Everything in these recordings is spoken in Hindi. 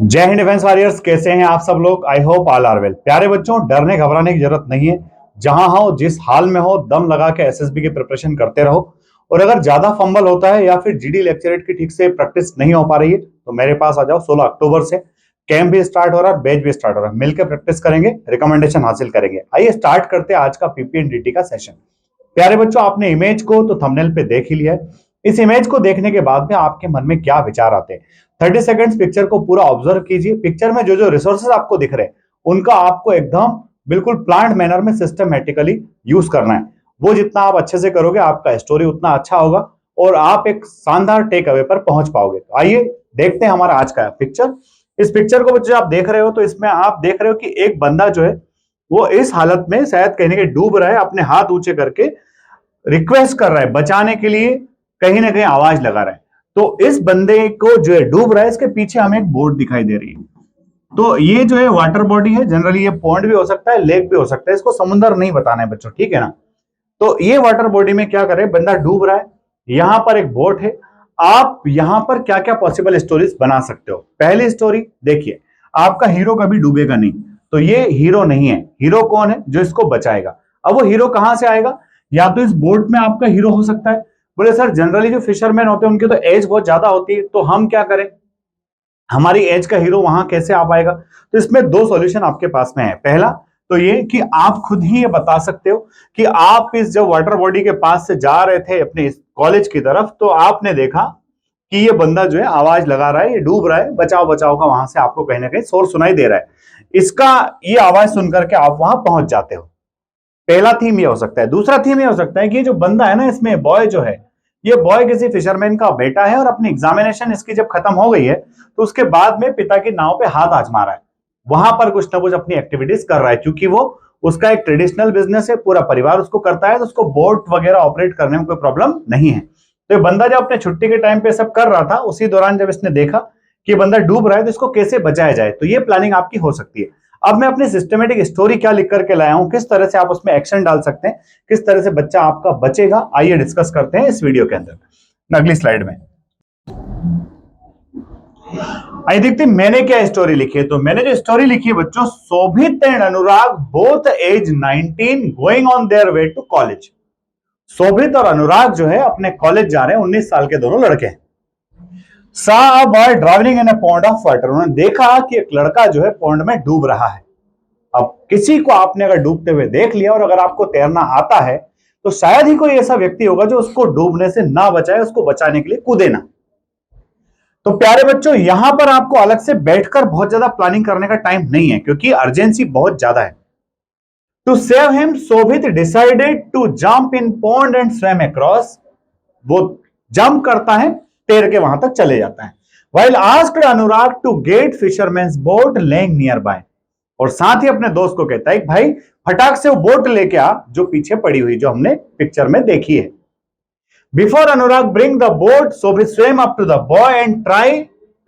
जय हिंद डिफेंस वॉरियर्स, कैसे हैं आप सब लोग। I hope all are well. प्यारे बच्चों, डरने घबराने की जरूरत नहीं है। जहां हो, जिस हाल में हो, दम लगा के एसएसबी की प्रिपरेशन करते रहो। और अगर ज्यादा फंबल होता है या फिर जीडी लेक्चरेट की ठीक से प्रैक्टिस नहीं हो पा रही है तो मेरे पास आ जाओ। 16 अक्टूबर से कैंप भी स्टार्ट हो रहा है, बैच भी स्टार्ट हो रहा है। मिलकर प्रैक्टिस करेंगे, रिकमेंडेशन हासिल करेंगे। आइए स्टार्ट करते हैं आज का पीपीएनडीटी का सेशन। प्यारे बच्चों, आपने इमेज को तो थंबनेल पे देख ही लिया है। इस इमेज को देखने के बाद में आपके मन में क्या विचार आते हैं? 30 सेकंड्स पिक्चर को पूरा ऑब्जर्व कीजिए। पिक्चर में जो जो रिसोर्सेज आपको दिख रहे हैं उनका आपको एकदम बिल्कुल प्लान्ड मैनर में सिस्टमेटिकली यूज करना है। वो जितना आप अच्छे से करोगे आपका स्टोरी उतना अच्छा होगा और आप एक शानदार टेक अवे पर पहुंच पाओगे। तो आइए देखते हैं हमारा आज का पिक्चर। इस पिक्चर को बच्चे आप देख रहे हो तो इसमें आप देख रहे हो कि एक बंदा जो है वो इस हालत में शायद कहने के डूब रहा है, अपने हाथ ऊंचे करके रिक्वेस्ट कर रहा है बचाने के लिए, कहीं ना कहीं आवाज लगा रहा है। तो इस बंदे को जो है डूब रहा है, इसके पीछे हमें एक बोट दिखाई दे रही है। तो ये जो है वाटर बॉडी है। जनरली ये पॉन्ड भी हो सकता है, लेक भी हो सकता है। इसको समुद्र नहीं बताना है बच्चों, ठीक है ना। तो ये वाटर बॉडी में क्या करे, बंदा डूब रहा है, यहां पर एक बोट है। आप यहां पर क्या क्या पॉसिबल स्टोरीज बना सकते हो। पहली स्टोरी देखिए, आपका हीरो कभी डूबेगा नहीं। तो ये हीरो नहीं है। हीरो कौन है? जो इसको बचाएगा। अब वो हीरो कहां से आएगा? या तो इस बोट में आपका हीरो हो सकता है। बोले सर, जनरली जो फिशरमैन होते हैं उनकी तो एज बहुत ज्यादा होती है, तो हम क्या करें, हमारी एज का हीरो वहां कैसे आ पाएगा? तो इसमें दो सॉल्यूशन आपके पास में है। पहला तो ये कि आप खुद ही ये बता सकते हो कि आप इस जब वाटर बॉडी के पास से जा रहे थे अपने कॉलेज की तरफ, तो आपने देखा कि ये बंदा जो है आवाज लगा रहा है, ये डूब रहा है, बचाओ बचाओ का वहां से आपको कहीं ना कहीं शोर सुनाई दे रहा है। इसका ये आवाज सुनकर के आप वहां पहुंच जाते हो। पहला थीम ये हो सकता है। दूसरा थीम ये हो सकता है कि जो बंदा है ना, इसमें बॉय जो है, ये बॉय किसी फिशरमैन का बेटा है और अपनी एग्जामिनेशन इसकी जब खत्म हो गई है तो उसके बाद में पिता की नाव पे हाथ आजमा रहा है। वहां पर कुछ ना कुछ अपनी एक्टिविटीज कर रहा है, क्योंकि वो उसका एक ट्रेडिशनल बिजनेस है, पूरा परिवार उसको करता है, तो उसको बोट वगैरह ऑपरेट करने में कोई प्रॉब्लम नहीं है। तो ये बंदा जब अपने छुट्टी के टाइम पे सब कर रहा था, उसी दौरान जब इसने देखा कि बंदा डूब रहा है तो इसको कैसे बचाया जाए, तो ये प्लानिंग आपकी हो सकती है। अब मैं अपनी सिस्टमेटिक स्टोरी क्या लिख करके लाया हूं, किस तरह से आप उसमें एक्शन डाल सकते हैं, किस तरह से बच्चा आपका बचेगा, आइए डिस्कस करते हैं इस वीडियो के अंदर। अगली स्लाइड में आइए देखते हैं मैंने क्या स्टोरी लिखी है। तो मैंने जो स्टोरी लिखी है बच्चों, Shobhit and Anurag both age 19 going on their way to college. Shobhit और अनुराग जो है अपने कॉलेज जा रहे हैं, 19 साल के दोनों लड़के हैं। सा a boy driving in a pond of water. उन्होंने देखा कि एक लड़का जो है पॉन्ड में डूब रहा है। अब किसी को आपने अगर डूबते हुए देख लिया और अगर आपको तैरना आता है तो शायद ही कोई ऐसा व्यक्ति होगा जो उसको डूबने से ना बचाए, उसको बचाने के लिए कूदे ना। तो प्यारे बच्चों, यहां पर आपको अलग से बैठकर बहुत ज्यादा प्लानिंग करने का टाइम नहीं है, क्योंकि अर्जेंसी बहुत ज्यादा है। To save him, Shobhit decided to jump in pond and swim across. वो जंप करता है, तैर के वहां तक चले जाता है। While asked Anurag to get fisherman's boat laying nearby. और साथ ही अपने दोस्त को कहता है कि भाई फटाक से वो बोट लेके आ जो पीछे पड़ी हुई, जो हमने पिक्चर में देखी है। Before Anurag bring the boat, Shobhit swam up to the boy and try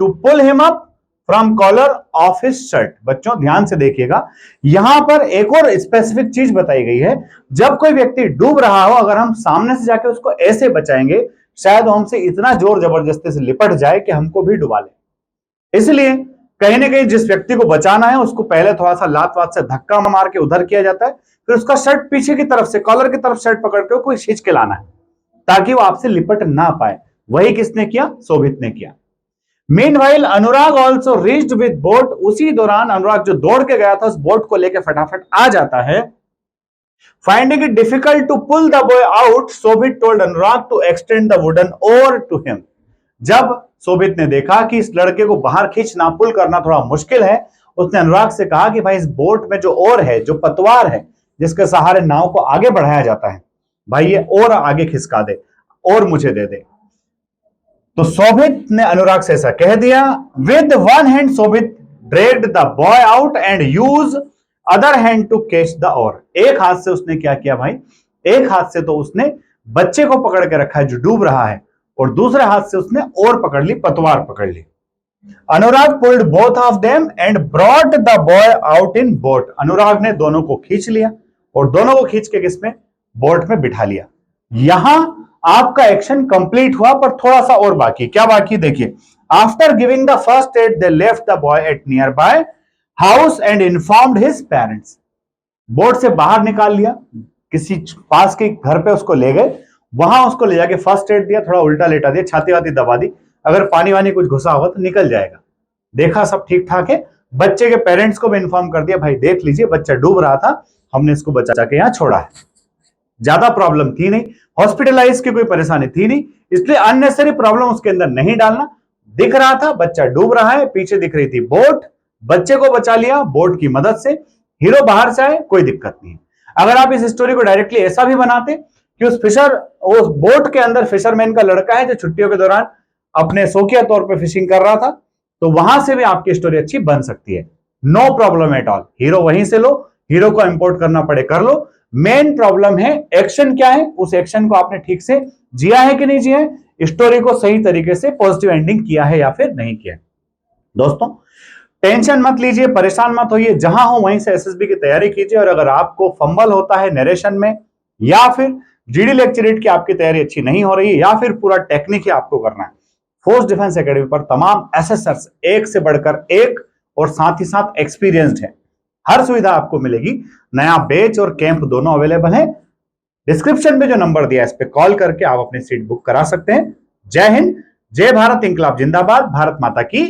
to pull him up from collar of his shirt। बच्चों ध्यान से देखिएगा, यहां पर एक और स्पेसिफिक चीज बताई गई है। जब कोई व्यक्ति डूब रहा हो, अगर हम सामने से जाके उसको ऐसे बचाएंगे, शायद वो हमसे इतना जोर जबरदस्ती से लिपट जाए कि हमको भी डुबा ले। इसलिए कहीं ना कहीं जिस व्यक्ति को बचाना है उसको पहले थोड़ा सा लात वात से धक्का मार के उधर किया जाता है, फिर उसका शर्ट पीछे की तरफ से, कॉलर की तरफ शर्ट पकड़ के कोई खींच के लाना है ताकि वो आपसे लिपट ना पाए। वही किसने किया? शोभित ने किया। Meanwhile Anurag also reached with boat. उसी दौरान अनुराग जो दौड़ के गया था उस बोट को लेकर फटाफट आ जाता है। Finding it difficult to pull the boy out, Shobhit told Anurag to extend the wooden oar to him. जब शोभित ने देखा कि इस लड़के को बाहर खींचना, पुल करना थोड़ा मुश्किल है, उसने अनुराग से कहा कि भाई इस बोट में जो ओर है, जो पतवार है जिसके सहारे नाव को आगे बढ़ाया जाता है, भाई ये और आगे खिसका दे और मुझे दे दे। तो शोभित ने अनुराग से ऐसा कह दिया। With one hand Shobhit dragged the boy out and use other hand to catch the oar. एक हाथ से उसने क्या किया भाई, एक हाथ से तो उसने बच्चे को पकड़ के रखा है जो डूब रहा है, और दूसरे हाथ से उसने ओर पकड़ ली, पतवार पकड़ ली। Anurag pulled both of them and brought the boy out in boat. Anurag ने दोनों को खींच लिया और दोनों को खींच के किसमें? बोट में बिठा लिया। यहां आपका एक्शन कंप्लीट हुआ, पर थोड़ा सा और बाकी। क्या बाकी? देखिए, After giving the first aid, they left the boy at nearby house and informed his parents. Boat से बाहर निकाल लिया, किसी पास के घर पे उसको ले गए, वहां उसको ले जाके फर्स्ट एड दिया, थोड़ा उल्टा लेटा दिया, छाती वाती दबा दी, अगर पानी वानी कुछ घुसा होगा तो निकल जाएगा। देखा सब ठीक ठाक है, बच्चे के पेरेंट्स को भी इन्फॉर्म कर दिया, भाई देख लीजिए बच्चा डूब रहा था, हमने इसको बचा के यहां छोड़ा है। ज्यादा प्रॉब्लम थी नहीं, हॉस्पिटलाइज की कोई परेशानी थी नहीं, इसलिए अननेसेसरी प्रॉब्लम उसके अंदर नहीं डालना। दिख रहा था बच्चा डूब रहा है, पीछे दिख रही थी बोट, बच्चे को बचा लिया बोट की मदद से, हीरो बाहर से आए, कोई दिक्कत नहीं। अगर आप इस स्टोरी को डायरेक्टली ऐसा भी बनाते कि उस बोट के अंदर फिशरमैन का लड़का है जो छुट्टियों के दौरान अपने शौकिया तौर पे फिशिंग कर रहा था, तो वहां से भी आपकी स्टोरी अच्छी बन सकती है। No problem at all, hero वहीं से लो, हीरो को इंपोर्ट करना पड़े कर लो। मेन प्रॉब्लम है एक्शन क्या है, उस एक्शन को आपने ठीक से जिया है कि नहीं जिया है, स्टोरी को सही तरीके से पॉजिटिव एंडिंग किया है या फिर नहीं किया। दोस्तों टेंशन मत लीजिए, परेशान मत होइए, जहां हो वहीं से एसएसबी की तैयारी कीजिए। और अगर आपको फंबल होता है नरेशन में, या फिर जीडी लेक्चरेट की आपकी तैयारी अच्छी नहीं हो रही है, या फिर पूरा टेक्निक ही आपको करना है, फोर्स डिफेंस एकेडमी पर तमाम एसएसआर्स एक से बढ़कर एक और साथ ही साथ एक्सपीरियंस्ड है, हर सुविधा आपको मिलेगी। नया बैच और कैंप दोनों अवेलेबल है। डिस्क्रिप्शन में जो नंबर दिया है इस पे कॉल करके आप अपनी सीट बुक करा सकते हैं। जय हिंद, जय भारत, इंकलाब जिंदाबाद, भारत माता की